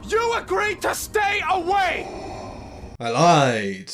You agreed to stay away! I lied.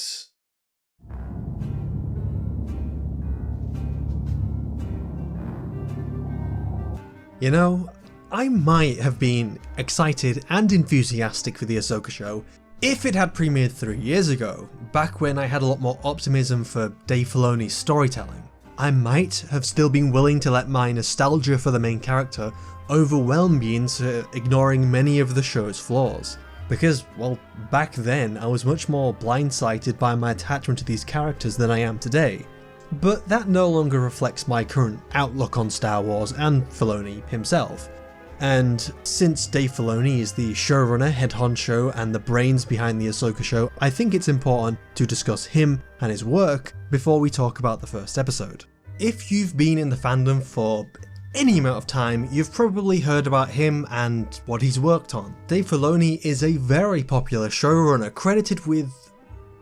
You know, I might have been excited and enthusiastic for the Ahsoka show if it had premiered 3 years ago, back when I had a lot more optimism for Dave Filoni's storytelling. I might have still been willing to let my nostalgia for the main character overwhelm me into ignoring many of the show's flaws. Because, well, back then I was much more blindsided by my attachment to these characters than I am today. But that no longer reflects my current outlook on Star Wars and Filoni himself. And since Dave Filoni is the showrunner, head honcho, and the brains behind the Ahsoka show, I think it's important to discuss him and his work before we talk about the first episode. If you've been in the fandom for any amount of time, you've probably heard about him and what he's worked on. Dave Filoni is a very popular showrunner, credited with,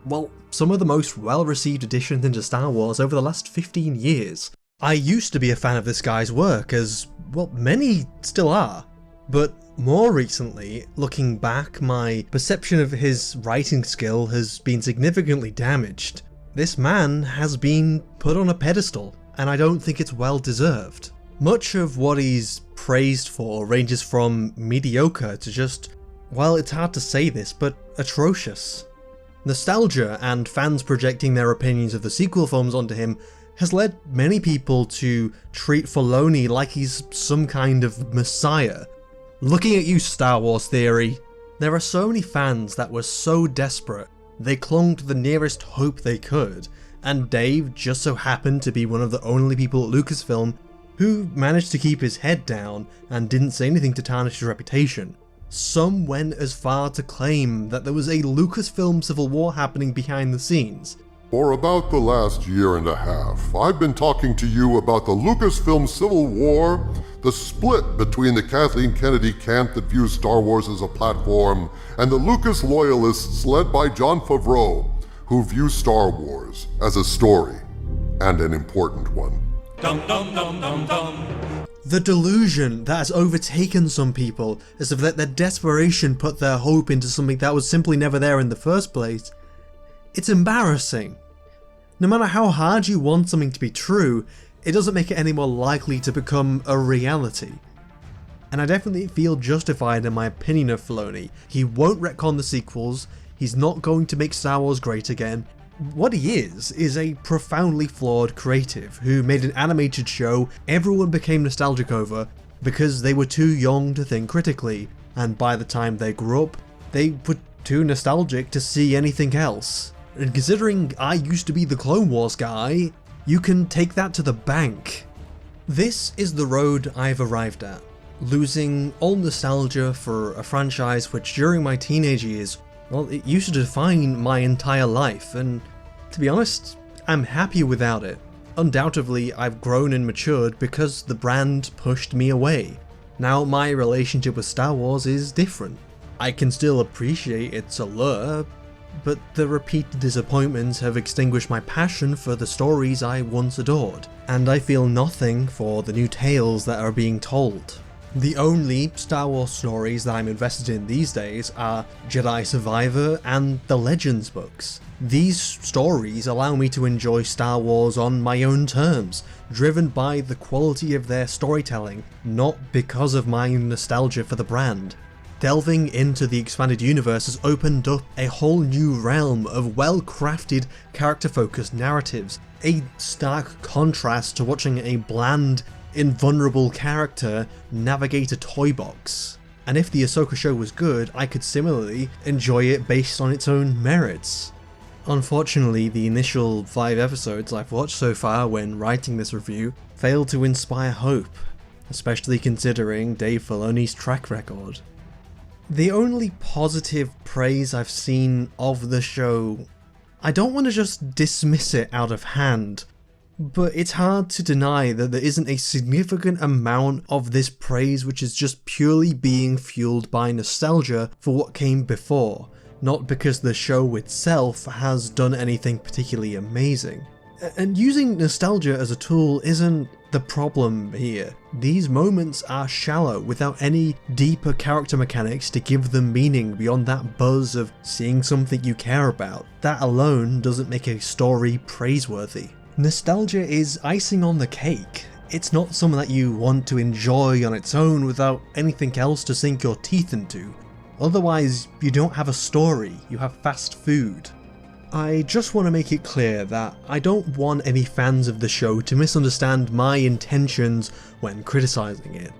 well, some of the most well-received additions into Star Wars over the last 15 years. I used to be a fan of this guy's work, as, well, many still are. But more recently, looking back, my perception of his writing skill has been significantly damaged. This man has been put on a pedestal, and I don't think it's well deserved. Much of what he's praised for ranges from mediocre to just, well, it's hard to say this, but atrocious. Nostalgia and fans projecting their opinions of the sequel films onto him has led many people to treat Filoni like he's some kind of messiah. Looking at you, Star Wars Theory. There are so many fans that were so desperate, they clung to the nearest hope they could, and Dave just so happened to be one of the only people at Lucasfilm who managed to keep his head down and didn't say anything to tarnish his reputation. Some went as far to claim that there was a Lucasfilm civil war happening behind the scenes. For about the last year and a half, I've been talking to you about the Lucasfilm Civil War, the split between the Kathleen Kennedy camp that views Star Wars as a platform, and the Lucas loyalists led by Jon Favreau, who view Star Wars as a story, and an important one. Dum dum dum dum dum. The delusion that has overtaken some people as if that their desperation put their hope into something that was simply never there in the first place. It's embarrassing. No matter how hard you want something to be true, it doesn't make it any more likely to become a reality. And I definitely feel justified in my opinion of Filoni. He won't retcon the sequels, he's not going to make Star Wars great again. What he is a profoundly flawed creative who made an animated show everyone became nostalgic over because they were too young to think critically, and by the time they grew up, they were too nostalgic to see anything else. And considering I used to be the Clone Wars guy, you can take that to the bank. This is the road I've arrived at, losing all nostalgia for a franchise which during my teenage years, well, it used to define my entire life, and to be honest, I'm happy without it. Undoubtedly, I've grown and matured because the brand pushed me away. Now my relationship with Star Wars is different. I can still appreciate its allure, but the repeated disappointments have extinguished my passion for the stories I once adored, and I feel nothing for the new tales that are being told. The only Star Wars stories that I'm invested in these days are Jedi Survivor and the Legends books. These stories allow me to enjoy Star Wars on my own terms, driven by the quality of their storytelling, not because of my nostalgia for the brand. Delving into the expanded universe has opened up a whole new realm of well-crafted, character-focused narratives, a stark contrast to watching a bland, invulnerable character navigate a toy box. And if the Ahsoka show was good, I could similarly enjoy it based on its own merits. Unfortunately, the initial 5 episodes I've watched so far when writing this review failed to inspire hope, especially considering Dave Filoni's track record. The only positive praise I've seen of the show, I don't want to just dismiss it out of hand, but it's hard to deny that there isn't a significant amount of this praise which is just purely being fueled by nostalgia for what came before, not because the show itself has done anything particularly amazing. And using nostalgia as a tool isn't the problem here. These moments are shallow without any deeper character mechanics to give them meaning beyond that buzz of seeing something you care about. That alone doesn't make a story praiseworthy. Nostalgia is icing on the cake. It's not something that you want to enjoy on its own without anything else to sink your teeth into. Otherwise, you don't have a story, you have fast food. I just want to make it clear that I don't want any fans of the show to misunderstand my intentions when criticising it.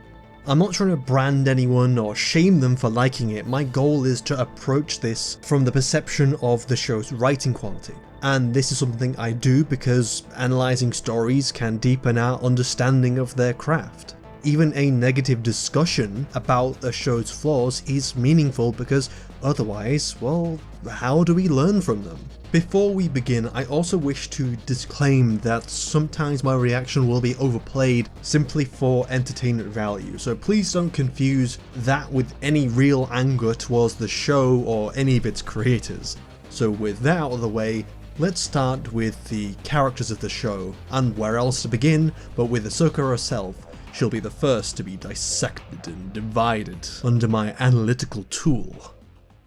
I'm not trying to brand anyone or shame them for liking it. My goal is to approach this from the perception of the show's writing quality. And this is something I do because analysing stories can deepen our understanding of their craft. Even a negative discussion about a show's flaws is meaningful because otherwise, well, how do we learn from them? Before we begin, I also wish to disclaim that sometimes my reaction will be overplayed simply for entertainment value, so please don't confuse that with any real anger towards the show or any of its creators. So with that out of the way, let's start with the characters of the show, and where else to begin but with Ahsoka herself. She'll be the first to be dissected and divided under my analytical tool.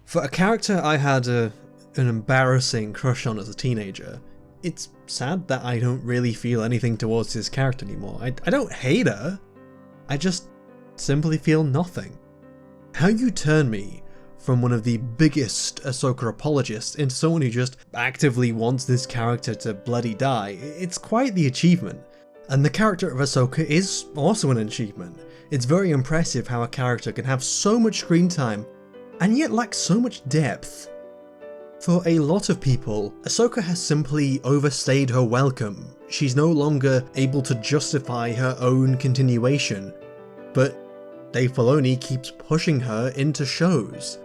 For a character I had an embarrassing crush on as a teenager, it's sad that I don't really feel anything towards this character anymore. I don't hate her, I just simply feel nothing. How you turn me from one of the biggest Ahsoka apologists into someone who just actively wants this character to bloody die, it's quite the achievement. And the character of Ahsoka is also an achievement. It's very impressive how a character can have so much screen time and yet lack so much depth. For a lot of people, Ahsoka has simply overstayed her welcome. She's no longer able to justify her own continuation, but Dave Filoni keeps pushing her into shows.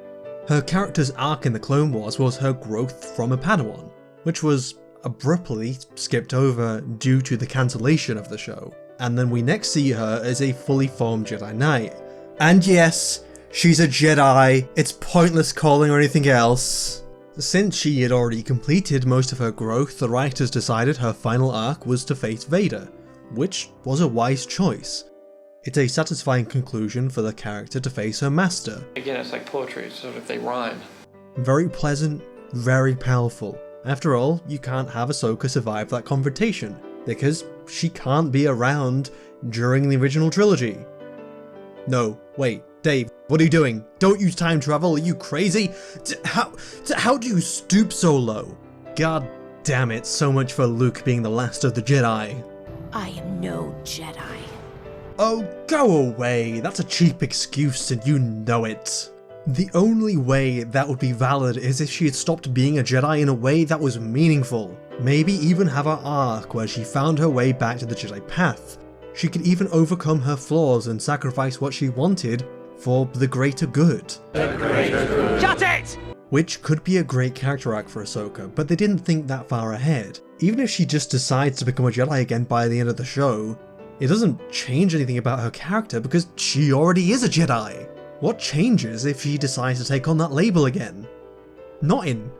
Her character's arc in the Clone Wars was her growth from a Padawan, which was abruptly skipped over due to the cancellation of the show, and then we next see her as a fully formed Jedi Knight. And yes, she's a Jedi, it's pointless calling her anything else. Since she had already completed most of her growth, the writers decided her final arc was to face Vader, which was a wise choice. It's a satisfying conclusion for the character to face her master. Again, it's like poetry, sort of they rhyme. Very pleasant, very powerful. After all, you can't have Ahsoka survive that confrontation, because she can't be around during the original trilogy. No, wait, Dave, what are you doing? Don't use time travel, are you crazy? How do you stoop so low? God damn it, so much for Luke being the last of the Jedi. I am no Jedi. Oh, go away, that's a cheap excuse and you know it. The only way that would be valid is if she had stopped being a Jedi in a way that was meaningful. Maybe even have an arc where she found her way back to the Jedi path. She could even overcome her flaws and sacrifice what she wanted for the greater good. Shut it! Which could be a great character arc for Ahsoka, but they didn't think that far ahead. Even if she just decides to become a Jedi again by the end of the show, it doesn't change anything about her character because she already is a Jedi. What changes if she decides to take on that label again? Nothing.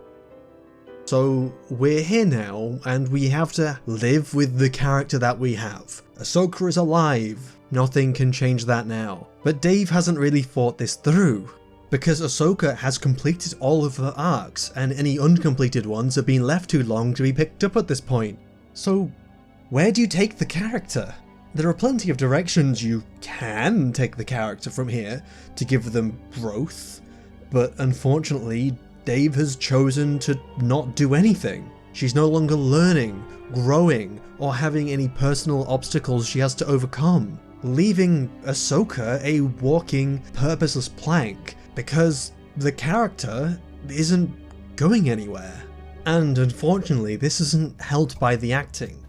So we're here now, and we have to live with the character that we have. Ahsoka is alive, nothing can change that now. But Dave hasn't really thought this through, because Ahsoka has completed all of her arcs, and any uncompleted ones have been left too long to be picked up at this point. So where do you take the character? There are plenty of directions you can take the character from here to give them growth, but unfortunately, Dave has chosen to not do anything. She's no longer learning, growing, or having any personal obstacles she has to overcome, leaving Ahsoka a walking, purposeless plank because the character isn't going anywhere. And unfortunately, this isn't helped by the acting.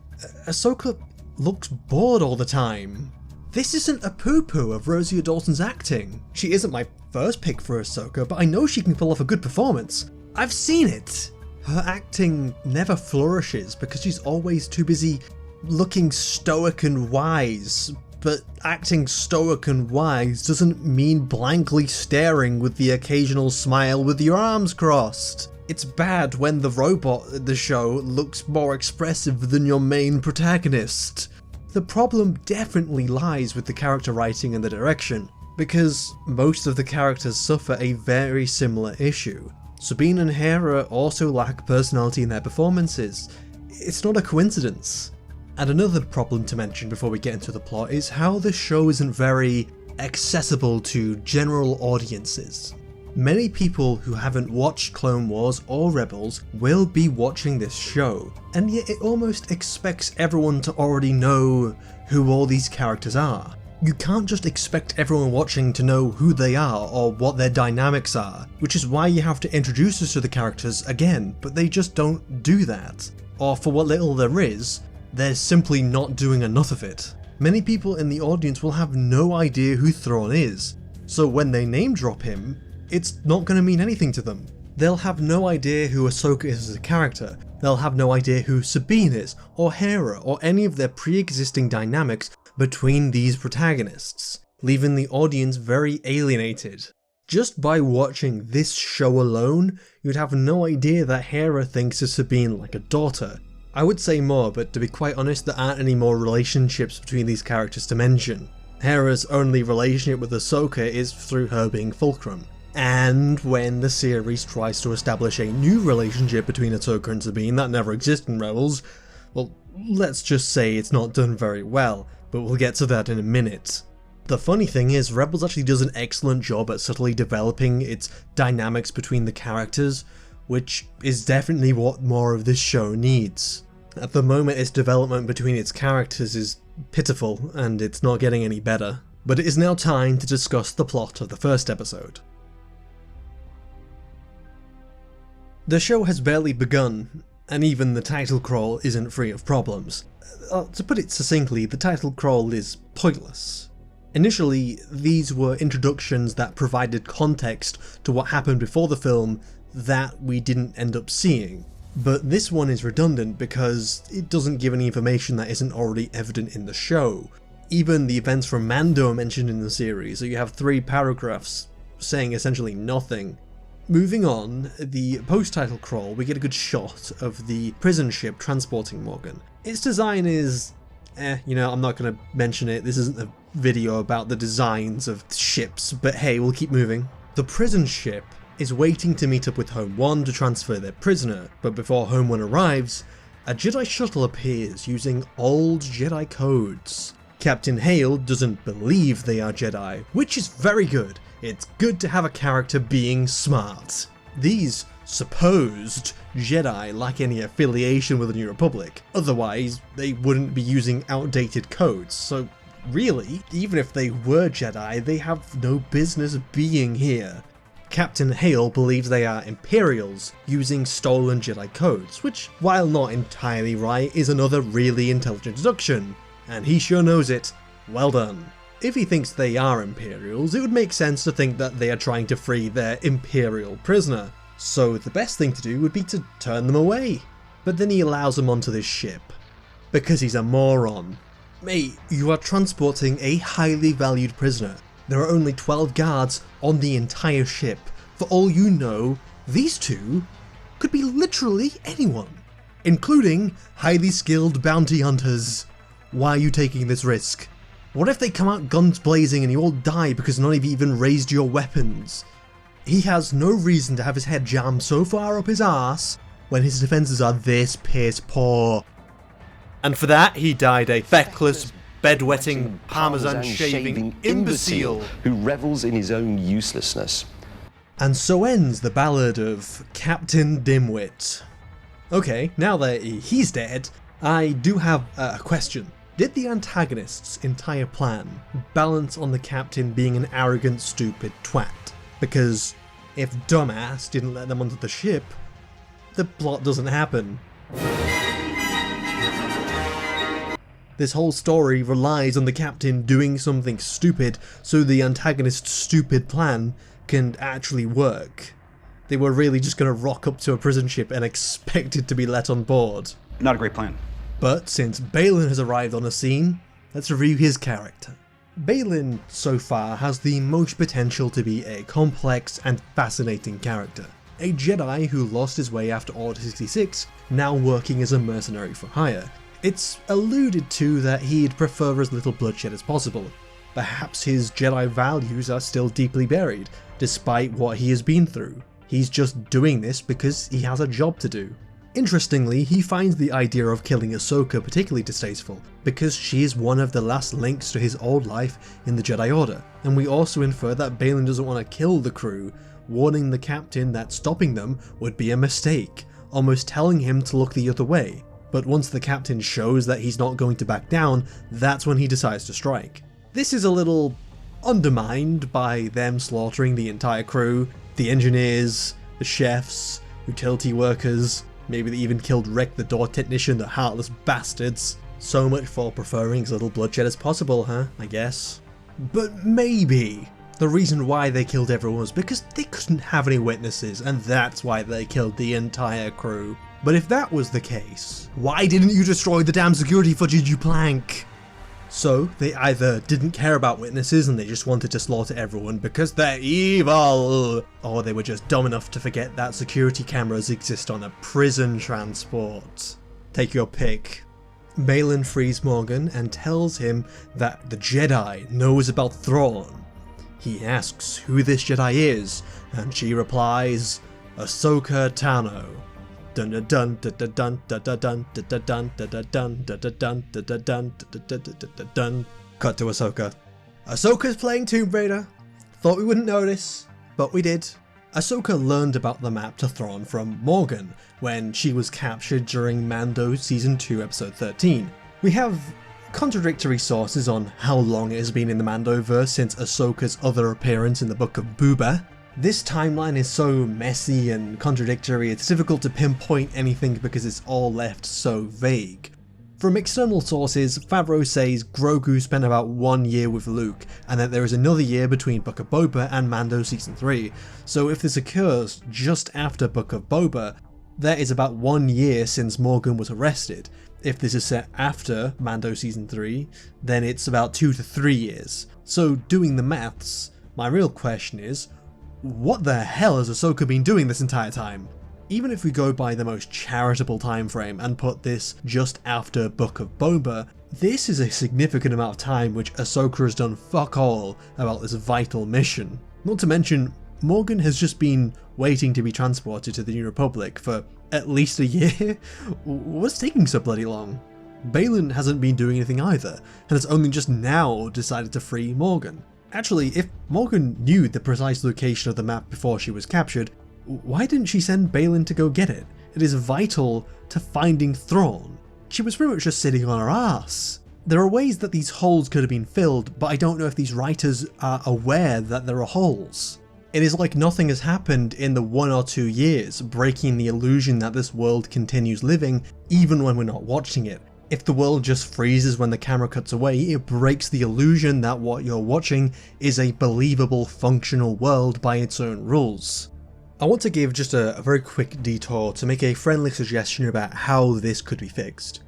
Ahsoka looks bored all the time. This isn't a poo-poo of Rosario Dawson's acting. She isn't my first pick for Ahsoka, but I know she can pull off a good performance. I've seen it! Her acting never flourishes because she's always too busy looking stoic and wise, but acting stoic and wise doesn't mean blankly staring with the occasional smile with your arms crossed. It's bad when the robot in the show looks more expressive than your main protagonist. The problem definitely lies with the character writing and the direction, because most of the characters suffer a very similar issue. Sabine and Hera also lack personality in their performances. It's not a coincidence. And another problem to mention before we get into the plot is how the show isn't very accessible to general audiences. Many people who haven't watched Clone Wars or Rebels will be watching this show, and yet it almost expects everyone to already know who all these characters are. You can't just expect everyone watching to know who they are or what their dynamics are, which is why you have to introduce us to the characters again, but they just don't do that. Or for what little there is, they're simply not doing enough of it. Many people in the audience will have no idea who Thrawn is, so when they name drop him, it's not going to mean anything to them. They'll have no idea who Ahsoka is as a character, they'll have no idea who Sabine is, or Hera, or any of their pre-existing dynamics between these protagonists, leaving the audience very alienated. Just by watching this show alone, you'd have no idea that Hera thinks of Sabine like a daughter. I would say more, but to be quite honest, there aren't any more relationships between these characters to mention. Hera's only relationship with Ahsoka is through her being Fulcrum. And when the series tries to establish a new relationship between Ahsoka and Sabine that never existed in Rebels, well, let's just say it's not done very well, but we'll get to that in a minute. The funny thing is, Rebels actually does an excellent job at subtly developing its dynamics between the characters, which is definitely what more of this show needs. At the moment, its development between its characters is pitiful, and it's not getting any better. But it is now time to discuss the plot of the first episode. The show has barely begun, and even the title crawl isn't free of problems. To put it succinctly, the title crawl is pointless. Initially, these were introductions that provided context to what happened before the film that we didn't end up seeing, but this one is redundant because it doesn't give any information that isn't already evident in the show. Even the events from Mando are mentioned in the series, so you have 3 paragraphs saying essentially nothing. Moving on, the post-title crawl, we get a good shot of the prison ship transporting Morgan. Its design is, I'm not going to mention it, this isn't a video about the designs of ships, but hey, we'll keep moving. The prison ship is waiting to meet up with Home 1 to transfer their prisoner, but before Home 1 arrives, a Jedi shuttle appears using old Jedi codes. Captain Hale doesn't believe they are Jedi, which is very good. It's good to have a character being smart. These supposed Jedi lack any affiliation with the New Republic, otherwise they wouldn't be using outdated codes, so really, even if they were Jedi, they have no business being here. Captain Hale believes they are Imperials using stolen Jedi codes, which, while not entirely right, is another really intelligent deduction, and he sure knows it. Well done. If he thinks they are Imperials, it would make sense to think that they are trying to free their Imperial prisoner, so the best thing to do would be to turn them away. But then he allows them onto this ship, because he's a moron. Mate, you are transporting a highly valued prisoner. There are only 12 guards on the entire ship. For all you know, these 2 could be literally anyone, including highly skilled bounty hunters. Why are you taking this risk? What if they come out guns blazing and you all die because none of you even raised your weapons? He has no reason to have his head jammed so far up his arse when his defences are this piss poor. And for that, he died a feckless, bedwetting, parmesan-shaving imbecile who revels in his own uselessness. And so ends the ballad of Captain Dimwit. Okay, now that he's dead, I do have a question. Did the antagonist's entire plan balance on the captain being an arrogant, stupid twat? Because if dumbass didn't let them onto the ship, the plot doesn't happen. This whole story relies on the captain doing something stupid so the antagonist's stupid plan can actually work. They were really just going to rock up to a prison ship and expect it to be let on board. Not a great plan. But since Baylan has arrived on the scene, let's review his character. Baylan, so far, has the most potential to be a complex and fascinating character. A Jedi who lost his way after Order 66, now working as a mercenary for hire. It's alluded to that he'd prefer as little bloodshed as possible. Perhaps his Jedi values are still deeply buried, despite what he has been through. He's just doing this because he has a job to do. Interestingly, he finds the idea of killing Ahsoka particularly distasteful, because she is one of the last links to his old life in the Jedi Order, and we also infer that Baylan doesn't want to kill the crew, warning the captain that stopping them would be a mistake, almost telling him to look the other way. But once the captain shows that he's not going to back down, that's when he decides to strike. This is a little undermined by them slaughtering the entire crew, the engineers, the chefs, utility workers. Maybe they even killed Rick, the door technician, the heartless bastards. So much for preferring as little bloodshed as possible, huh? I guess. But maybe the reason why they killed everyone was because they couldn't have any witnesses, and that's why they killed the entire crew. But if that was the case, why didn't you destroy the damn security footage, you plank? So they either didn't care about witnesses and they just wanted to slaughter everyone because they're evil, or they were just dumb enough to forget that security cameras exist on a prison transport. Take your pick. Baylan frees Morgan and tells him that the Jedi knows about Thrawn. He asks who this Jedi is, and she replies, Ahsoka Tano. Dun dun dun dun dun dun dun dun dun dun dun dun dun dun dun dun. Cut to Ahsoka. Ahsoka's playing Tomb Raider. Thought we wouldn't notice, but we did. Ahsoka learned about the map to Thrawn from Morgan when she was captured during Mando Season 2 Episode 13. We have contradictory sources on how long it has been in the Mandoverse since Ahsoka's other appearance in the Book of Boba. This timeline is so messy and contradictory, it's difficult to pinpoint anything because it's all left so vague. From external sources, Favreau says Grogu spent about 1 year with Luke, and that there is another year between Book of Boba and Mando Season 3, so if this occurs just after Book of Boba, there is about 1 year since Morgan was arrested. If this is set after Mando Season 3, then it's about 2 to 3 years. So doing the maths, my real question is, what the hell has Ahsoka been doing this entire time? Even if we go by the most charitable time frame and put this just after Book of Boba, this is a significant amount of time which Ahsoka has done fuck all about this vital mission. Not to mention, Morgan has just been waiting to be transported to the New Republic for at least a year? What's taking so bloody long? Baylan hasn't been doing anything either, and has only just now decided to free Morgan. Actually, if Morgan knew the precise location of the map before she was captured, why didn't she send Baylan to go get it? It is vital to finding Thrawn. She was pretty much just sitting on her ass. There are ways that these holes could have been filled, but I don't know if these writers are aware that there are holes. It is like nothing has happened in the 1 or 2 years, breaking the illusion that this world continues living even when we're not watching it. If the world just freezes when the camera cuts away, it breaks the illusion that what you're watching is a believable, functional world by its own rules. I want to give just a very quick detour to make a friendly suggestion about how this could be fixed.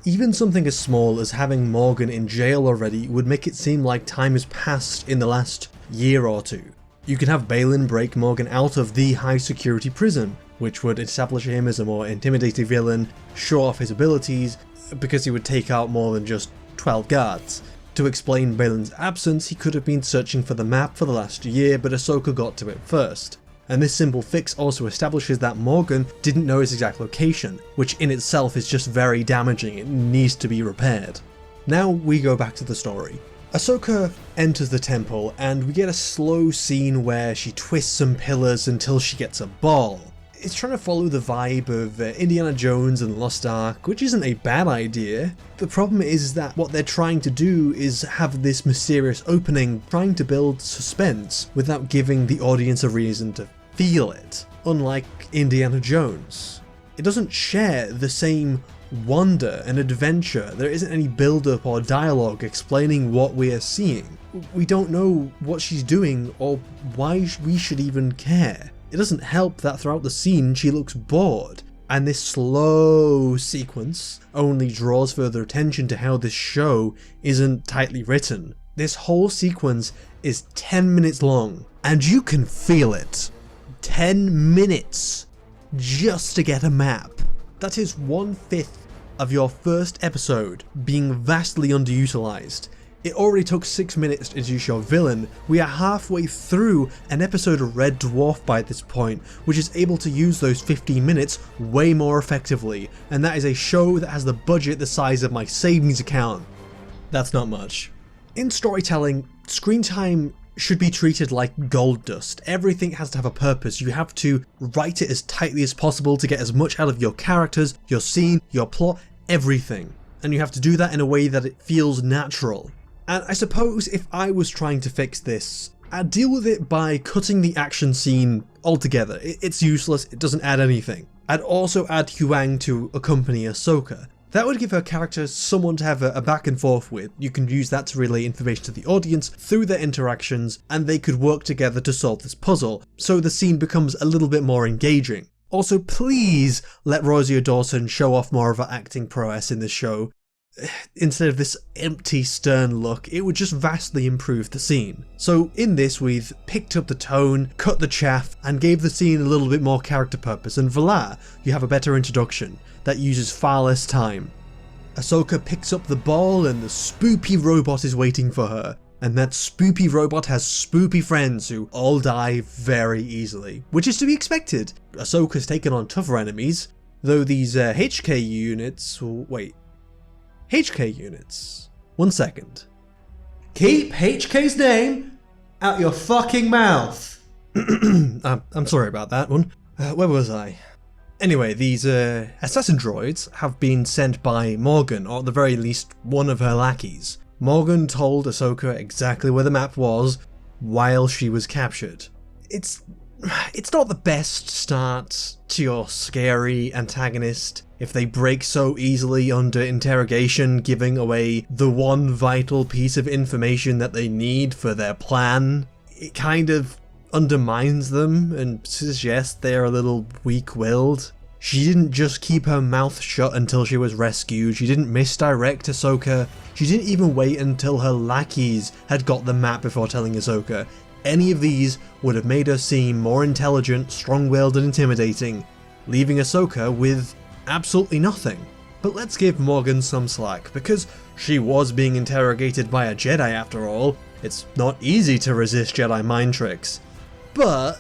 Even something as small as having Morgan in jail already would make it seem like time has passed in the last year or two. You could have Baylan break Morgan out of the high security prison, which would establish him as a more intimidating villain, show off his abilities, because he would take out more than just 12 guards. To explain Baylan's absence, he could have been searching for the map for the last year, but Ahsoka got to it first. And this simple fix also establishes that Morgan didn't know his exact location, which in itself is just very damaging. It needs to be repaired. Now we go back to the story. Ahsoka enters the temple and we get a slow scene where she twists some pillars until she gets a ball. It's trying to follow the vibe of Indiana Jones and the Lost Ark, which isn't a bad idea. The problem is that what they're trying to do is have this mysterious opening, trying to build suspense without giving the audience a reason to feel it, unlike Indiana Jones. It doesn't share the same wonder and adventure. There isn't any build-up or dialogue explaining what we are seeing. We don't know what she's doing or why we should even care. It doesn't help that throughout the scene she looks bored, and this slow sequence only draws further attention to how this show isn't tightly written. This whole sequence is 10 minutes long, and you can feel it. 10 minutes just to get a map. That is 1/5 of your first episode being vastly underutilized. It already took 6 minutes to introduce your villain. We are halfway through an episode of Red Dwarf by this point, which is able to use those 15 minutes way more effectively, and that is a show that has the budget the size of my savings account. That's not much. In storytelling, screen time should be treated like gold dust. Everything has to have a purpose. You have to write it as tightly as possible to get as much out of your characters, your scene, your plot, everything. And you have to do that in a way that it feels natural. And I suppose if I was trying to fix this, I'd deal with it by cutting the action scene altogether. It's useless, it doesn't add anything. I'd also add Huyang to accompany Ahsoka. That would give her character someone to have a back and forth with. You can use that to relay information to the audience through their interactions, and they could work together to solve this puzzle, so the scene becomes a little bit more engaging. Also, please let Rosario Dawson show off more of her acting prowess in this show. Instead of this empty, stern look, it would just vastly improve the scene. So in this, we've picked up the tone, cut the chaff, and gave the scene a little bit more character purpose, and voila, you have a better introduction that uses far less time. Ahsoka picks up the ball and the spoopy robot is waiting for her, and that spoopy robot has spoopy friends who all die very easily, which is to be expected. Ahsoka's taken on tougher enemies, though these HK units... wait. HK units. 1 second. Keep HK's name out your fucking mouth. I'm sorry about that one. Where was I? Anyway, these assassin droids have been sent by Morgan, or at the very least one of her lackeys. Morgan told Ahsoka exactly where the map was while she was captured. It's not the best start to your scary antagonist if they break so easily under interrogation, giving away the one vital piece of information that they need for their plan. It kind of undermines them and suggests they're a little weak-willed. She didn't just keep her mouth shut until she was rescued, she didn't misdirect Ahsoka, she didn't even wait until her lackeys had got the map before telling Ahsoka. Any of these would have made her seem more intelligent, strong-willed and intimidating, leaving Ahsoka with absolutely nothing. But let's give Morgan some slack, because she was being interrogated by a Jedi after all. It's not easy to resist Jedi mind tricks. But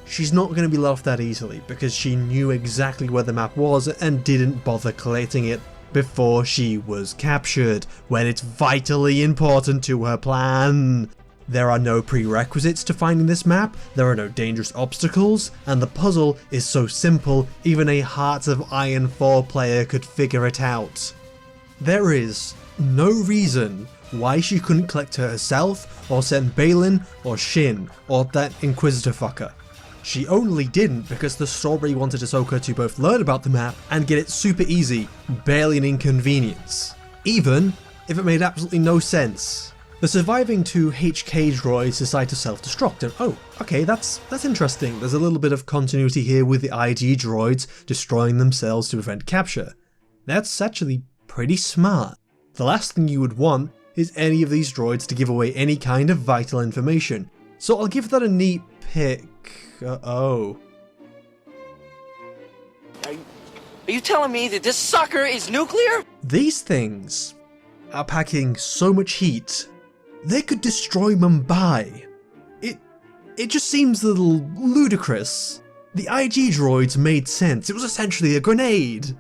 she's not going to be let off that easily, because she knew exactly where the map was and didn't bother collecting it before she was captured, when it's vitally important to her plan. There are no prerequisites to finding this map, there are no dangerous obstacles, and the puzzle is so simple even a Hearts of Iron 4 player could figure it out. There is no reason why she couldn't collect her herself, or send Baylan or Shin, or that Inquisitor fucker. She only didn't because the story wanted Ahsoka to both learn about the map and get it super easy, barely an inconvenience. Even if it made absolutely no sense. The surviving 2 HK droids decide to self-destruct, and oh, okay, that's interesting. There's a little bit of continuity here with the IG droids destroying themselves to prevent capture. That's actually pretty smart. The last thing you would want is any of these droids to give away any kind of vital information, so I'll give that a neat pick. Uh-oh. Are you telling me that this sucker is nuclear? These things are packing so much heat, they could destroy Mumbai. It just seems a little ludicrous. The IG droids made sense, it was essentially a grenade.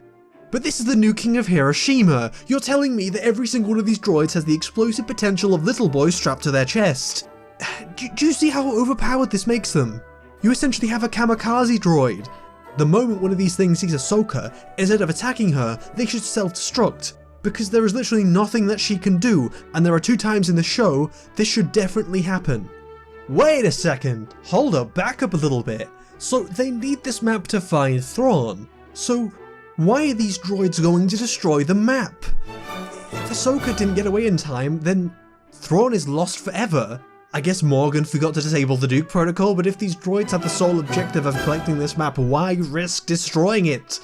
But this is the new king of Hiroshima. You're telling me that every single one of these droids has the explosive potential of little boys strapped to their chest. Do you see how overpowered this makes them? You essentially have a kamikaze droid. The moment one of these things sees Ahsoka, instead of attacking her, they should self-destruct. Because there is literally nothing that she can do, and there are 2 times in the show this should definitely happen. Wait a second, hold up, back up a little bit. So they need this map to find Thrawn. So why are these droids going to destroy the map? If Ahsoka didn't get away in time, then Thrawn is lost forever. I guess Morgan forgot to disable the Duke protocol, but if these droids have the sole objective of collecting this map, why risk destroying it?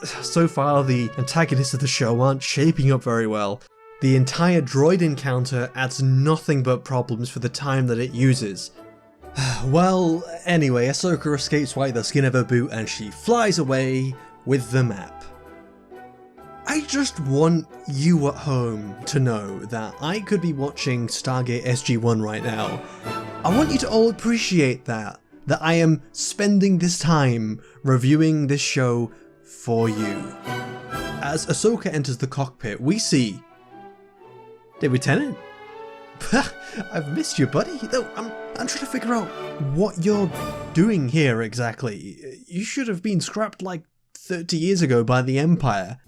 So far, the antagonists of the show aren't shaping up very well. The entire droid encounter adds nothing but problems for the time that it uses. Well, anyway, Ahsoka escapes by the skin of her boot and she flies away with the map. I just want you at home to know that I could be watching Stargate SG-1 right now. I want you to all appreciate that I am spending this time reviewing this show for you. As Ahsoka enters the cockpit, we see David Tennant. I've missed you, buddy. No, I'm trying to figure out what you're doing here exactly. You should have been scrapped like 30 years ago by the Empire.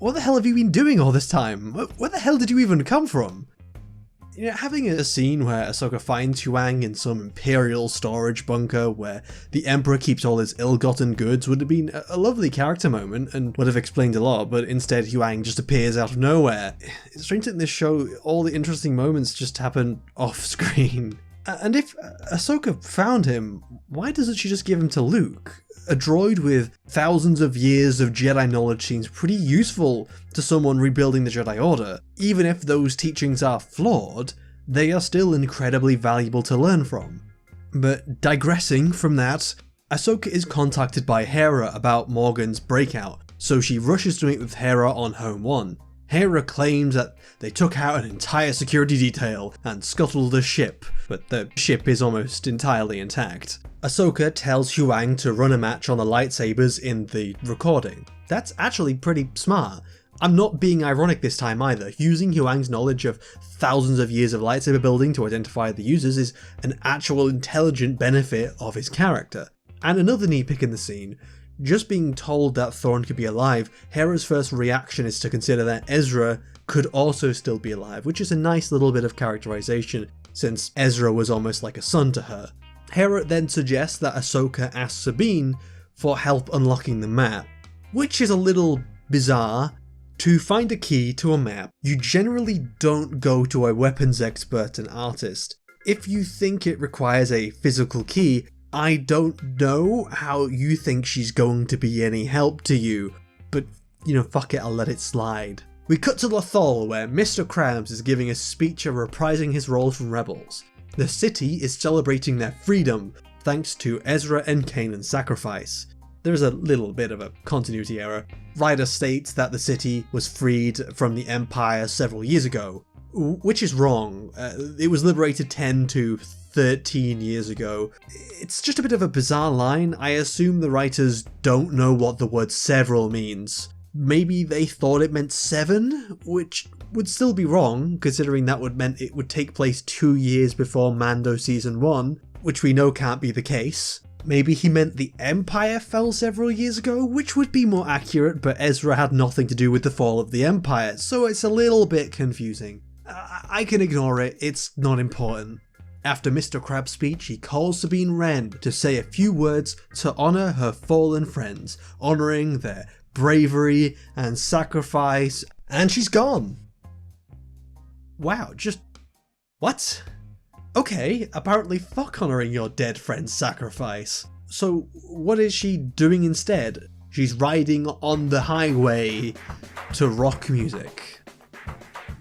What the hell have you been doing all this time? Where the hell did you even come from? You know, having a scene where Ahsoka finds Huyang in some Imperial storage bunker where the Emperor keeps all his ill-gotten goods would have been a lovely character moment and would have explained a lot, but instead Huyang just appears out of nowhere. It's strange that in this show, all the interesting moments just happen off-screen. And if Ahsoka found him, why doesn't she just give him to Luke? A droid with thousands of years of Jedi knowledge seems pretty useful to someone rebuilding the Jedi Order. Even if those teachings are flawed, they are still incredibly valuable to learn from. But digressing from that, Ahsoka is contacted by Hera about Morgan's breakout, so she rushes to meet with Hera on Home 1. Hera claims that they took out an entire security detail and scuttled a ship, but the ship is almost entirely intact. Ahsoka tells Huyang to run a match on the lightsabers in the recording. That's actually pretty smart. I'm not being ironic this time either. Using Huyang's knowledge of thousands of years of lightsaber building to identify the users is an actual intelligent benefit of his character. And another neat pick in the scene, just being told that Thrawn could be alive, Hera's first reaction is to consider that Ezra could also still be alive, which is a nice little bit of characterization since Ezra was almost like a son to her. Hera then suggests that Ahsoka ask Sabine for help unlocking the map, which is a little bizarre. To find a key to a map, you generally don't go to a weapons expert and artist. If you think it requires a physical key, I don't know how you think she's going to be any help to you, but you know, fuck it, I'll let it slide. We cut to Lothal, where Mr. Krabs is giving a speech of reprising his role from Rebels. The city is celebrating their freedom, thanks to Ezra and Kanan's sacrifice. There is a little bit of a continuity error. Ryder states that the city was freed from the Empire several years ago, which is wrong. It was liberated 10 to 13 years ago. It's just a bit of a bizarre line. I assume the writers don't know what the word several means. Maybe they thought it meant 7, which would still be wrong, considering that would meant it would take place 2 years before Mando Season 1, which we know can't be the case. Maybe he meant the Empire fell several years ago, which would be more accurate, but Ezra had nothing to do with the fall of the Empire, so it's a little bit confusing. I can ignore it, it's not important. After Mr. Krabs' speech, he calls Sabine Wren to say a few words to honour her fallen friends, honouring their bravery and sacrifice, and she's gone. Wow, just... what? Okay, apparently fuck honouring your dead friend's sacrifice. So what is she doing instead? She's riding on the highway to rock music.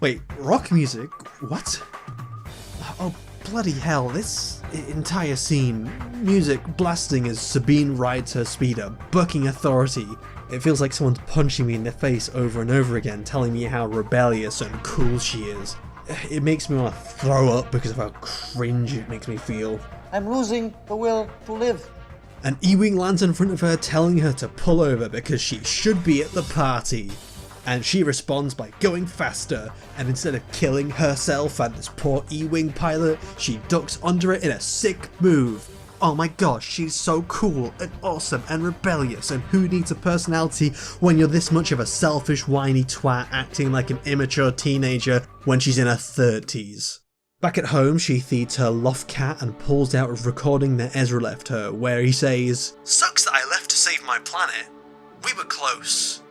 Wait, rock music? What? Oh, bloody hell, this entire scene, music blasting as Sabine rides her speeder, bucking authority. It feels like someone's punching me in the face over and over again, telling me how rebellious and cool she is. It makes me want to throw up because of how cringe it makes me feel. I'm losing the will to live. An E-Wing lands in front of her, telling her to pull over because she should be at the party. And she responds by going faster, and instead of killing herself and this poor E-Wing pilot, she ducks under it in a sick move. Oh my gosh, she's so cool and awesome and rebellious, and who needs a personality when you're this much of a selfish, whiny twat acting like an immature teenager when she's in her 30s. Back at home, she feeds her loft cat and pulls out a recording that Ezra left her, where he says, "Sucks that I left to save my planet. We were close.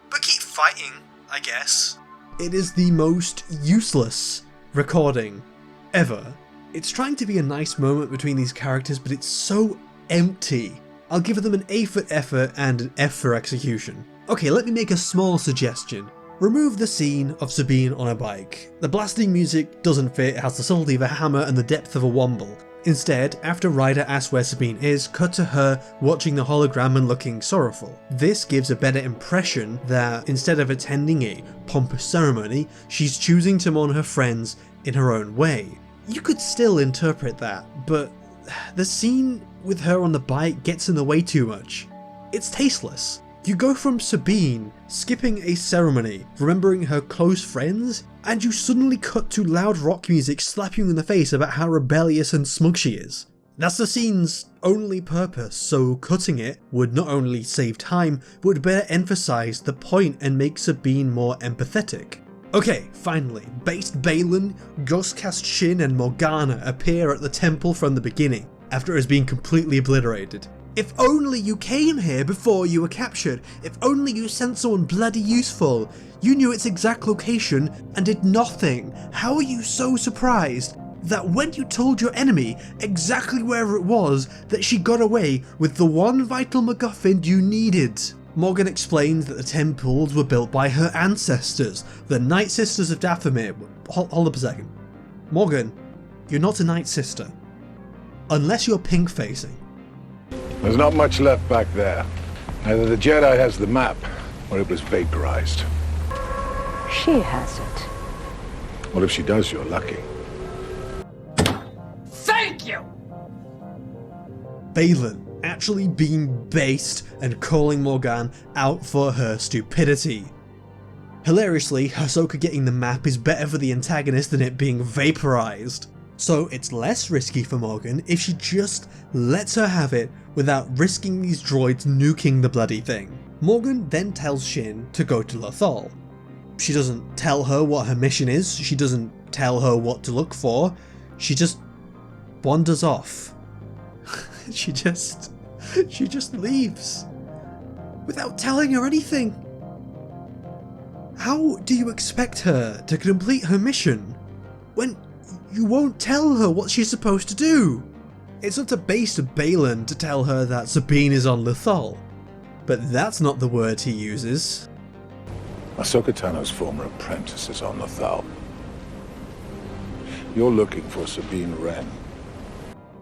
But keep fighting, I guess." It is the most useless recording ever. It's trying to be a nice moment between these characters, but it's so empty. I'll give them an A for effort and an F for execution. Okay, let me make a small suggestion. Remove the scene of Sabine on a bike. The blasting music doesn't fit, it has the subtlety of a hammer and the depth of a womble. Instead, after Ryder asks where Sabine is, cut to her watching the hologram and looking sorrowful. This gives a better impression that instead of attending a pompous ceremony, she's choosing to mourn her friends in her own way. You could still interpret that, but the scene with her on the bike gets in the way too much. It's tasteless. You go from Sabine skipping a ceremony, remembering her close friends, and you suddenly cut to loud rock music slapping you in the face about how rebellious and smug she is. That's the scene's only purpose, so cutting it would not only save time, but would better emphasize the point and make Sabine more empathetic. Okay, finally, based Baylan, Ghostcast Shin and Morgana appear at the temple from the beginning, after it has been completely obliterated. If only you came here before you were captured, if only you sent someone bloody useful. You knew its exact location and did nothing. How are you so surprised that when you told your enemy exactly where it was, that she got away with the one vital MacGuffin you needed? Morgan explains that the temples were built by her ancestors, the Night Sisters of Dathomir. Hold up a second. Morgan, you're not a Night Sister. Unless you're pink facing. There's not much left back there. Either the Jedi has the map, or it was vaporized. She has it. Well, if she does, you're lucky. Thank you! Baylan actually being based and calling Morgan out for her stupidity. Hilariously, Ahsoka getting the map is better for the antagonist than it being vaporized. So it's less risky for Morgan if she just lets her have it without risking these droids nuking the bloody thing. Morgan then tells Shin to go to Lothal. She doesn't tell her what her mission is, she doesn't tell her what to look for, she just wanders off. She just leaves without telling her anything. How do you expect her to complete her mission when you won't tell her what she's supposed to do? It's up to base Baylan to tell her that Sabine is on Lothal, but that's not the word he uses. Ahsoka Tano's former apprentice is on Lothal. You're looking for Sabine Wren.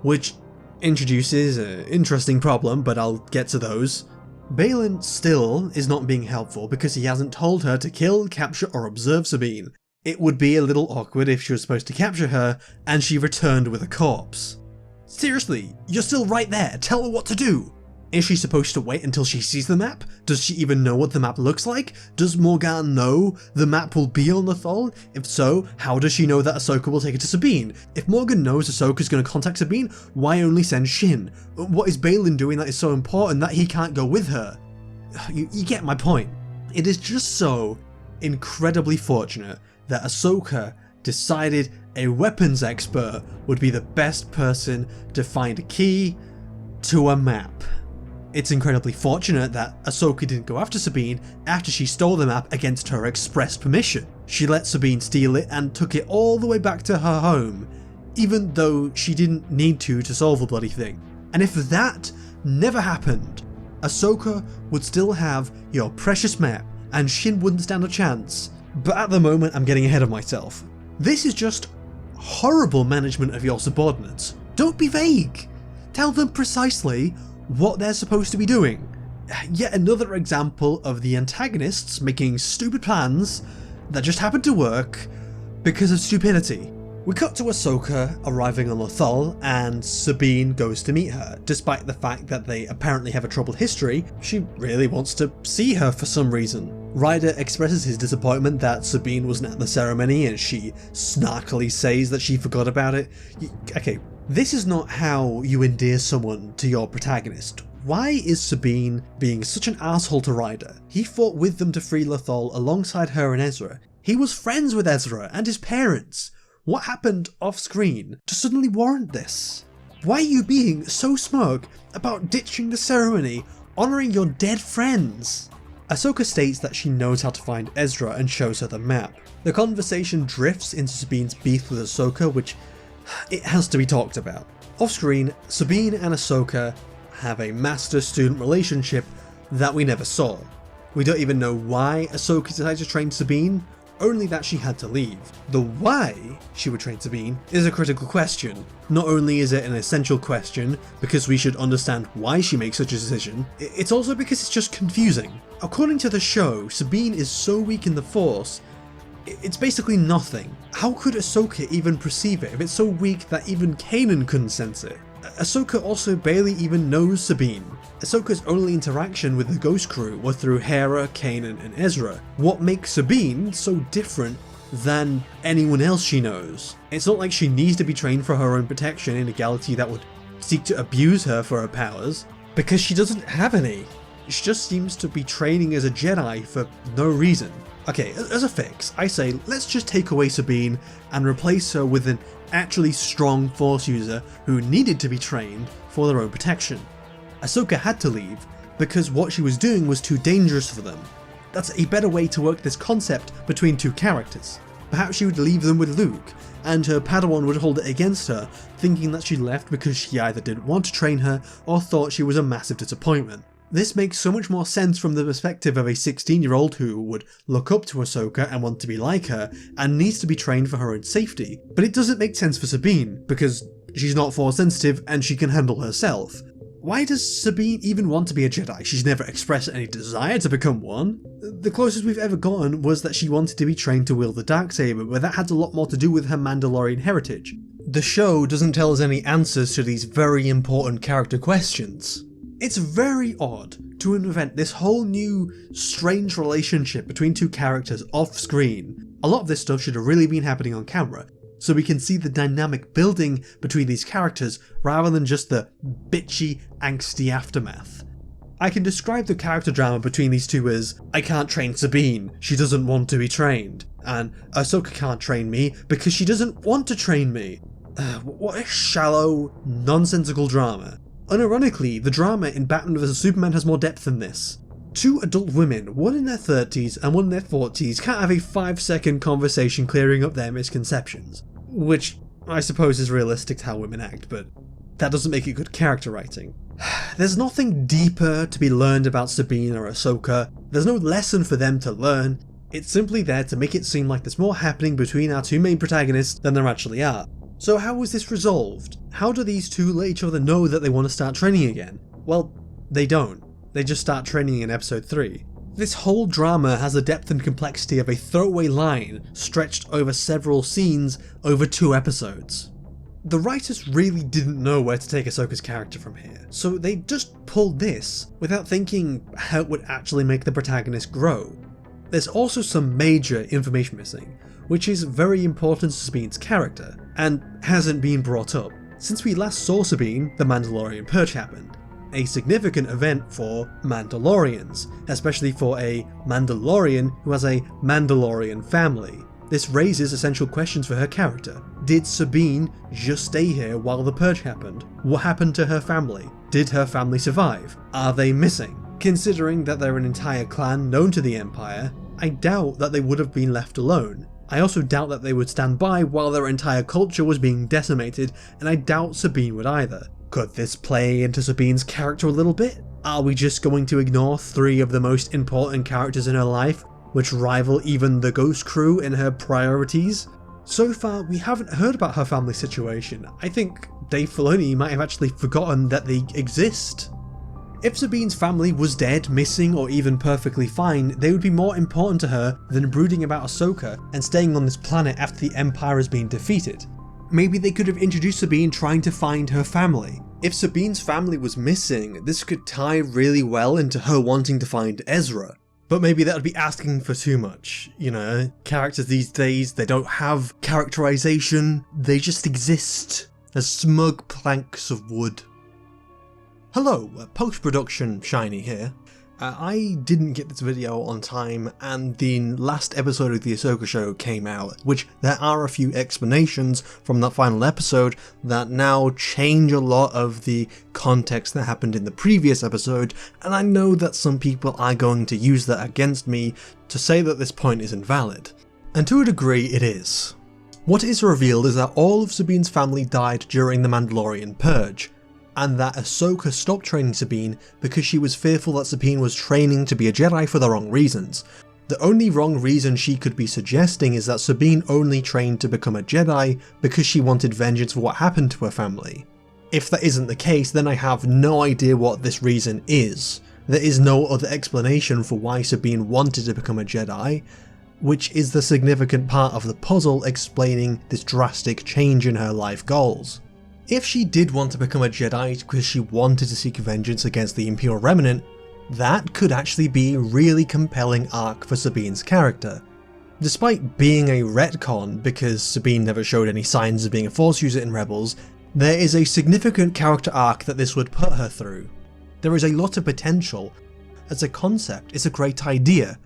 Which introduces an interesting problem, but I'll get to those. Baylan still is not being helpful because he hasn't told her to kill, capture or observe Sabine. It would be a little awkward if she was supposed to capture her and she returned with a corpse. Seriously, you're still right there, tell her what to do! Is she supposed to wait until she sees the map? Does she even know what the map looks like? Does Morgan know the map will be on Lothal? If so, how does she know that Ahsoka will take it to Sabine? If Morgan knows Ahsoka's going to contact Sabine, why only send Shin? What is Baylan doing that is so important that he can't go with her? You get my point. It is just so incredibly fortunate that Ahsoka decided a weapons expert would be the best person to find a key to a map. It's incredibly fortunate that Ahsoka didn't go after Sabine after she stole the map against her express permission. She let Sabine steal it and took it all the way back to her home, even though she didn't need to solve the bloody thing. And if that never happened, Ahsoka would still have your precious map and Shin wouldn't stand a chance. But at the moment I'm getting ahead of myself. This is just horrible management of your subordinates. Don't be vague. Tell them precisely what they're supposed to be doing. Yet another example of the antagonists making stupid plans that just happen to work because of stupidity. We cut to Ahsoka arriving on Lothal and Sabine goes to meet her. Despite the fact that they apparently have a troubled history, she really wants to see her for some reason. Ryder expresses his disappointment that Sabine wasn't at the ceremony and she snarkily says that she forgot about it. Okay, this is not how you endear someone to your protagonist. Why is Sabine being such an asshole to Ryder? He fought with them to free Lothal alongside her and Ezra. He was friends with Ezra and his parents. What happened off screen to suddenly warrant this? Why are you being so smug about ditching the ceremony, honouring your dead friends? Ahsoka states that she knows how to find Ezra and shows her the map. The conversation drifts into Sabine's beef with Ahsoka, which it has to be talked about. Off screen, Sabine and Ahsoka have a master-student relationship that we never saw. We don't even know why Ahsoka decided to train Sabine, only that she had to leave. The why she would train Sabine is a critical question. Not only is it an essential question because we should understand why she makes such a decision, it's also because it's just confusing. According to the show, Sabine is so weak in the Force, it's basically nothing. How could Ahsoka even perceive it if it's so weak that even Kanan couldn't sense it? Ahsoka also barely even knows Sabine. Ahsoka's only interaction with the Ghost Crew was through Hera, Kanan and Ezra. What makes Sabine so different than anyone else she knows? It's not like she needs to be trained for her own protection in a galaxy that would seek to abuse her for her powers, because she doesn't have any. She just seems to be training as a Jedi for no reason. Okay, as a fix, I say let's just take away Sabine and replace her with an actually strong Force user who needed to be trained for their own protection. Ahsoka had to leave because what she was doing was too dangerous for them. That's a better way to work this concept between two characters. Perhaps she would leave them with Luke, and her Padawan would hold it against her, thinking that she left because she either didn't want to train her or thought she was a massive disappointment. This makes so much more sense from the perspective of a 16-year-old who would look up to Ahsoka and want to be like her, and needs to be trained for her own safety. But it doesn't make sense for Sabine, because she's not Force sensitive and she can handle herself. Why does Sabine even want to be a Jedi? She's never expressed any desire to become one. The closest we've ever gotten was that she wanted to be trained to wield the Darksaber, but that had a lot more to do with her Mandalorian heritage. The show doesn't tell us any answers to these very important character questions. It's very odd to invent this whole new strange relationship between two characters off screen. A lot of this stuff should have really been happening on camera, so we can see the dynamic building between these characters rather than just the bitchy, angsty aftermath. I can describe the character drama between these two as, I can't train Sabine, she doesn't want to be trained, and Ahsoka can't train me because she doesn't want to train me. What a shallow, nonsensical drama. Unironically, the drama in Batman vs Superman has more depth than this. Two adult women, one in their 30s and one in their 40s, can't have a 5-second conversation clearing up their misconceptions. Which I suppose is realistic to how women act, but that doesn't make it good character writing. There's nothing deeper to be learned about Sabine or Ahsoka, there's no lesson for them to learn, it's simply there to make it seem like there's more happening between our two main protagonists than there actually are. So how was this resolved? How do these two let each other know that they want to start training again? Well, they don't. They just start training in episode 3. This whole drama has the depth and complexity of a throwaway line stretched over several scenes over 2 episodes. The writers really didn't know where to take Ahsoka's character from here, so they just pulled this without thinking how it would actually make the protagonist grow. There's also some major information missing, which is very important to Sabine's character, and hasn't been brought up. Since we last saw Sabine, the Mandalorian Purge happened. A significant event for Mandalorians, especially for a Mandalorian who has a Mandalorian family. This raises essential questions for her character. Did Sabine just stay here while the Purge happened? What happened to her family? Did her family survive? Are they missing? Considering that they're an entire clan known to the Empire, I doubt that they would have been left alone. I also doubt that they would stand by while their entire culture was being decimated, and I doubt Sabine would either. Could this play into Sabine's character a little bit? Are we just going to ignore 3 of the most important characters in her life, which rival even the Ghost Crew in her priorities? So far, we haven't heard about her family situation. I think Dave Filoni might have actually forgotten that they exist. If Sabine's family was dead, missing, or even perfectly fine, they would be more important to her than brooding about Ahsoka and staying on this planet after the Empire has been defeated. Maybe they could have introduced Sabine trying to find her family. If Sabine's family was missing, this could tie really well into her wanting to find Ezra. But maybe that would be asking for too much. You know, characters these days, they don't have characterization, they just exist as smug planks of wood. Hello, post-production Shiney here. I didn't get this video on time and the last episode of the Ahsoka show came out, which there are a few explanations from that final episode that now change a lot of the context that happened in the previous episode, and I know that some people are going to use that against me to say that this point is invalid. And to a degree it is. What is revealed is that all of Sabine's family died during the Mandalorian Purge, and that Ahsoka stopped training Sabine because she was fearful that Sabine was training to be a Jedi for the wrong reasons. The only wrong reason she could be suggesting is that Sabine only trained to become a Jedi because she wanted vengeance for what happened to her family. If that isn't the case, then I have no idea what this reason is. There is no other explanation for why Sabine wanted to become a Jedi, which is the significant part of the puzzle explaining this drastic change in her life goals. If she did want to become a Jedi because she wanted to seek vengeance against the Imperial Remnant, that could actually be a really compelling arc for Sabine's character. Despite being a retcon because Sabine never showed any signs of being a Force user in Rebels, there is a significant character arc that this would put her through. There is a lot of potential. As a concept, it's a great idea.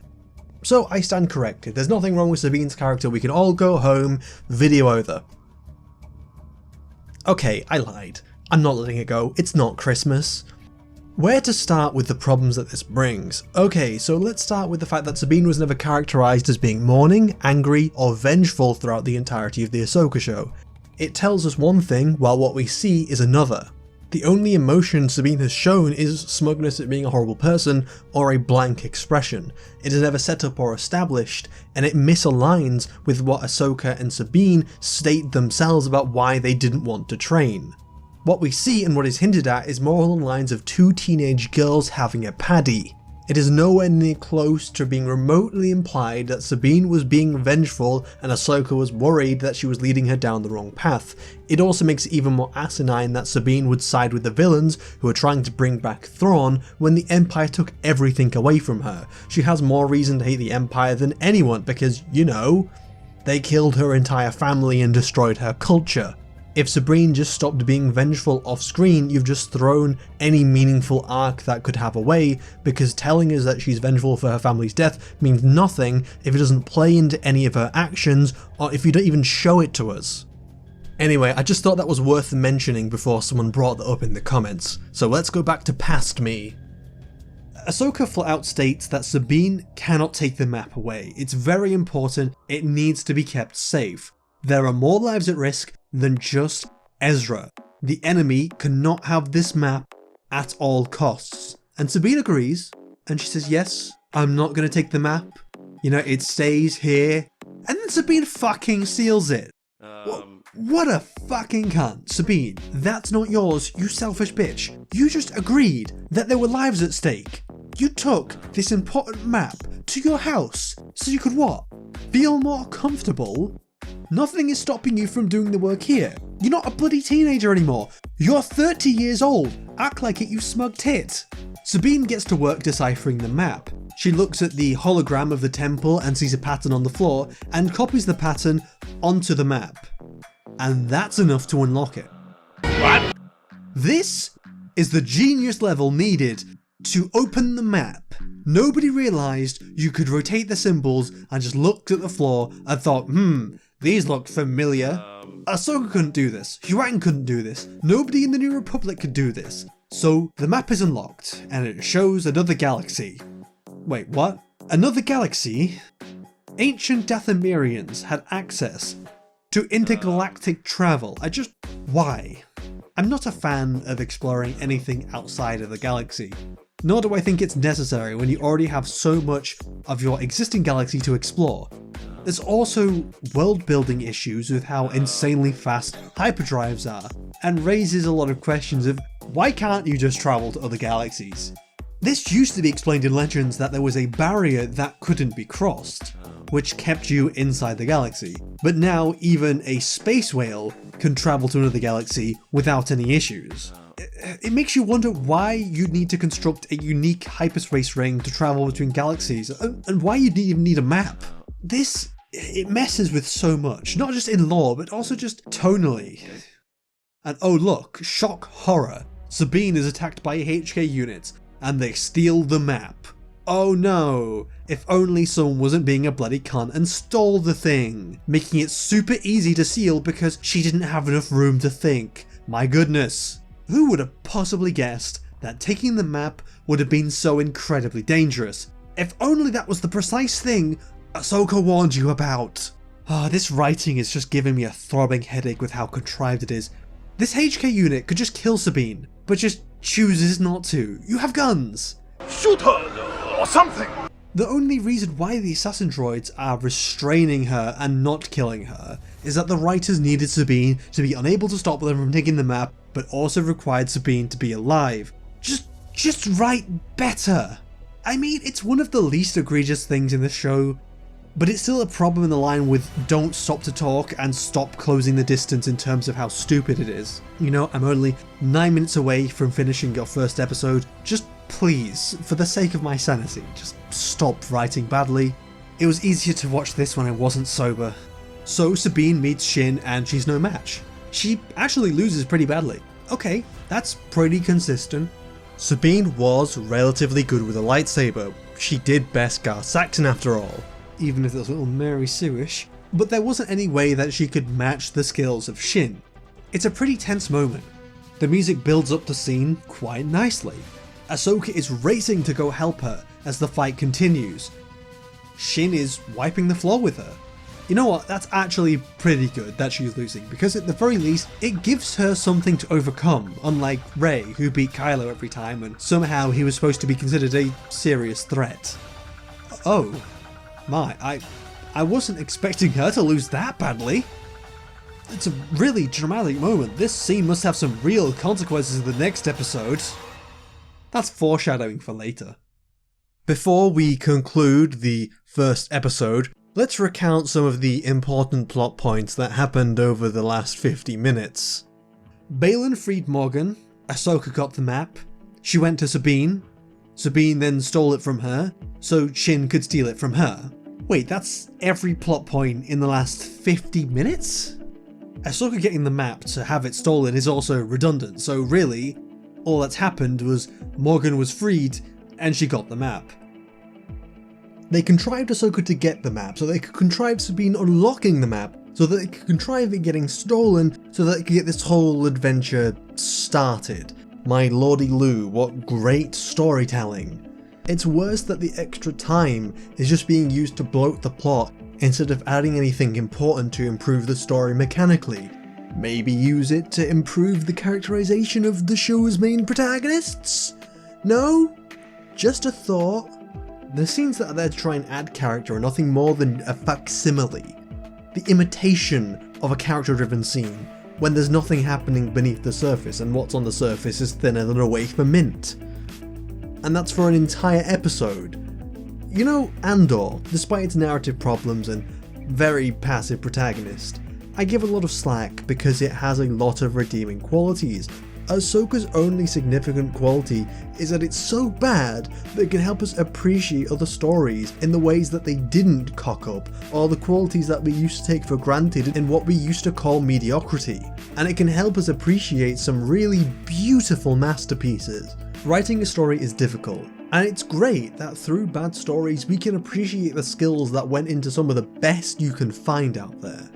So I stand corrected, there's nothing wrong with Sabine's character, we can all go home, video over. Okay, I lied. I'm not letting it go, it's not Christmas. Where to start with the problems that this brings? Okay, so let's start with the fact that Sabine was never characterized as being mourning, angry, or vengeful throughout the entirety of the Ahsoka show. It tells us one thing, while what we see is another. The only emotion Sabine has shown is smugness at being a horrible person, or a blank expression. It is never set up or established, and it misaligns with what Ahsoka and Sabine state themselves about why they didn't want to train. What we see and what is hinted at is more along the lines of two teenage girls having a paddy. It is nowhere near close to being remotely implied that Sabine was being vengeful and Ahsoka was worried that she was leading her down the wrong path. It also makes it even more asinine that Sabine would side with the villains who are trying to bring back Thrawn when the Empire took everything away from her. She has more reason to hate the Empire than anyone because, you know, they killed her entire family and destroyed her culture. If Sabine just stopped being vengeful off screen, you've just thrown any meaningful arc that could have away, because telling us that she's vengeful for her family's death means nothing if it doesn't play into any of her actions, or if you don't even show it to us. Anyway, I just thought that was worth mentioning before someone brought that up in the comments, so let's go back to past me. Ahsoka flat out states that Sabine cannot take the map away. It's very important, it needs to be kept safe. There are more lives at risk than just Ezra. The enemy cannot have this map at all costs. And Sabine agrees, and she says, yes, I'm not going to take the map. You know, it stays here. And then Sabine fucking seals it. What a fucking cunt. Sabine, that's not yours, you selfish bitch. You just agreed that there were lives at stake. You took this important map to your house so you could what? Feel more comfortable? Nothing is stopping you from doing the work here. You're not a bloody teenager anymore. You're 30 years old. Act like it, you smug tit. Sabine gets to work deciphering the map. She looks at the hologram of the temple and sees a pattern on the floor and copies the pattern onto the map. And that's enough to unlock it. What? This is the genius level needed to open the map. Nobody realised you could rotate the symbols and just looked at the floor and thought, these look familiar. Ahsoka couldn't do this, Huyang couldn't do this, nobody in the New Republic could do this. So the map is unlocked, and it shows another galaxy. Wait, what? Another galaxy? Ancient Dathomirians had access to intergalactic travel. Why? I'm not a fan of exploring anything outside of the galaxy. Nor do I think it's necessary when you already have so much of your existing galaxy to explore. There's also world-building issues with how insanely fast hyperdrives are, and raises a lot of questions of why can't you just travel to other galaxies? This used to be explained in Legends that there was a barrier that couldn't be crossed, which kept you inside the galaxy, but now even a space whale can travel to another galaxy without any issues. It makes you wonder why you'd need to construct a unique hyperspace ring to travel between galaxies, and why you'd even need a map. It messes with so much, not just in lore, but also just tonally. And oh look, shock horror, Sabine is attacked by HK units, and they steal the map. Oh no, if only someone wasn't being a bloody cunt and stole the thing, making it super easy to seal because she didn't have enough room to think. My goodness. Who would have possibly guessed that taking the map would have been so incredibly dangerous? If only that was the precise thing Ahsoka warned you about. This writing is just giving me a throbbing headache with how contrived it is. This HK unit could just kill Sabine, but just chooses not to. You have guns. Shoot her or something. The only reason why the assassin droids are restraining her and not killing her is that the writers needed Sabine to be unable to stop them from taking the map, but also required Sabine to be alive. Just write better. I mean, it's one of the least egregious things in the show, but it's still a problem in the line with don't stop to talk and stop closing the distance in terms of how stupid it is. You know, I'm only 9 minutes away from finishing your first episode. Just please, for the sake of my sanity, just stop writing badly. It was easier to watch this when I wasn't sober. So Sabine meets Shin and she's no match. She actually loses pretty badly. Okay, that's pretty consistent. Sabine was relatively good with a lightsaber. She did best Gar Saxon after all, even if it was a little Mary Sue-ish, but there wasn't any way that she could match the skills of Shin. It's a pretty tense moment. The music builds up the scene quite nicely. Ahsoka is racing to go help her as the fight continues. Shin is wiping the floor with her. You know what, that's actually pretty good that she's losing, because at the very least, it gives her something to overcome, unlike Rey, who beat Kylo every time and somehow he was supposed to be considered a serious threat. Oh my, I wasn't expecting her to lose that badly. It's a really dramatic moment. This scene must have some real consequences in the next episode. That's foreshadowing for later. Before we conclude the first episode, let's recount some of the important plot points that happened over the last 50 minutes. Baylan freed Morgan, Ahsoka got the map, she went to Sabine then stole it from her, so Shin could steal it from her. Wait, that's every plot point in the last 50 minutes? Ahsoka getting the map to have it stolen is also redundant, so really, all that's happened was Morgan was freed and she got the map. They contrived Ahsoka to get the map so they could contrive Sabine unlocking the map, so that they could contrive it getting stolen so that they could get this whole adventure started. My lordy Lou, what great storytelling. It's worse that the extra time is just being used to bloat the plot instead of adding anything important to improve the story mechanically. Maybe use it to improve the characterization of the show's main protagonists? No? Just a thought. The scenes that are there to try and add character are nothing more than a facsimile, the imitation of a character-driven scene, when there's nothing happening beneath the surface and what's on the surface is thinner than a wafer mint. And that's for an entire episode. You know, Andor, despite its narrative problems and very passive protagonist, I give a lot of slack because it has a lot of redeeming qualities. Ahsoka's only significant quality is that it's so bad that it can help us appreciate other stories in the ways that they didn't cock up, or the qualities that we used to take for granted in what we used to call mediocrity, and it can help us appreciate some really beautiful masterpieces. Writing a story is difficult, and it's great that through bad stories we can appreciate the skills that went into some of the best you can find out there.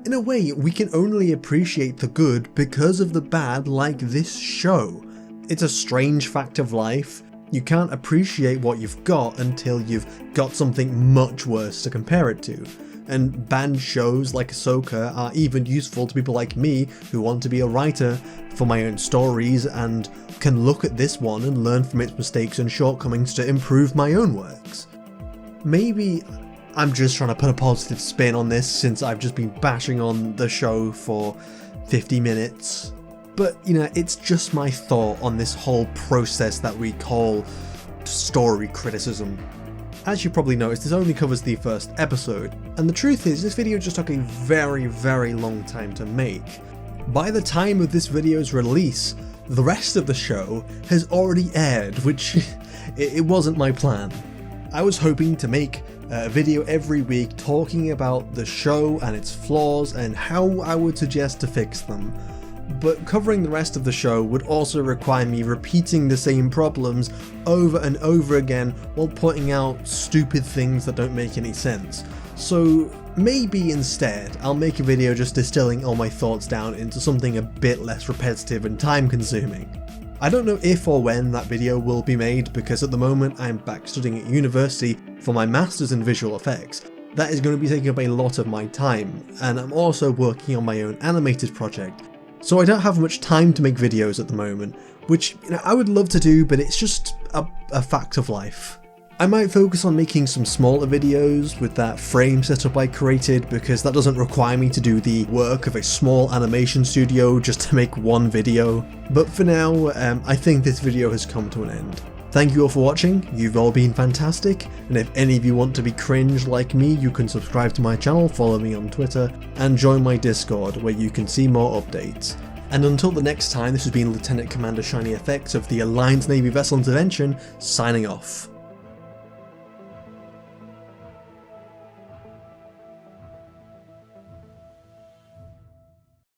In a way, we can only appreciate the good because of the bad, like this show. It's a strange fact of life. You can't appreciate what you've got until you've got something much worse to compare it to. And banned shows like Ahsoka are even useful to people like me who want to be a writer for my own stories and can look at this one and learn from its mistakes and shortcomings to improve my own works. Maybe I'm just trying to put a positive spin on this since I've just been bashing on the show for 50 minutes. But, you know, it's just my thought on this whole process that we call story criticism. As you probably noticed, this only covers the first episode, and the truth is this video just took a very, very long time to make. By the time of this video's release, the rest of the show has already aired, which it wasn't my plan. I was hoping to make a video every week talking about the show and its flaws and how I would suggest to fix them, but covering the rest of the show would also require me repeating the same problems over and over again while pointing out stupid things that don't make any sense. So maybe instead I'll make a video just distilling all my thoughts down into something a bit less repetitive and time consuming. I don't know if or when that video will be made because at the moment I'm back studying at university for my masters in visual effects. That is going to be taking up a lot of my time, and I'm also working on my own animated project, so I don't have much time to make videos at the moment, which, you know, I would love to do, but it's just a fact of life. I might focus on making some smaller videos with that frame setup I created, because that doesn't require me to do the work of a small animation studio just to make one video. But for now, I think this video has come to an end. Thank you all for watching, you've all been fantastic, and if any of you want to be cringe like me, you can subscribe to my channel, follow me on Twitter, and join my Discord where you can see more updates. And until the next time, this has been Lieutenant Commander Shiney FX of the Alliance Navy Vessel Intervention, signing off.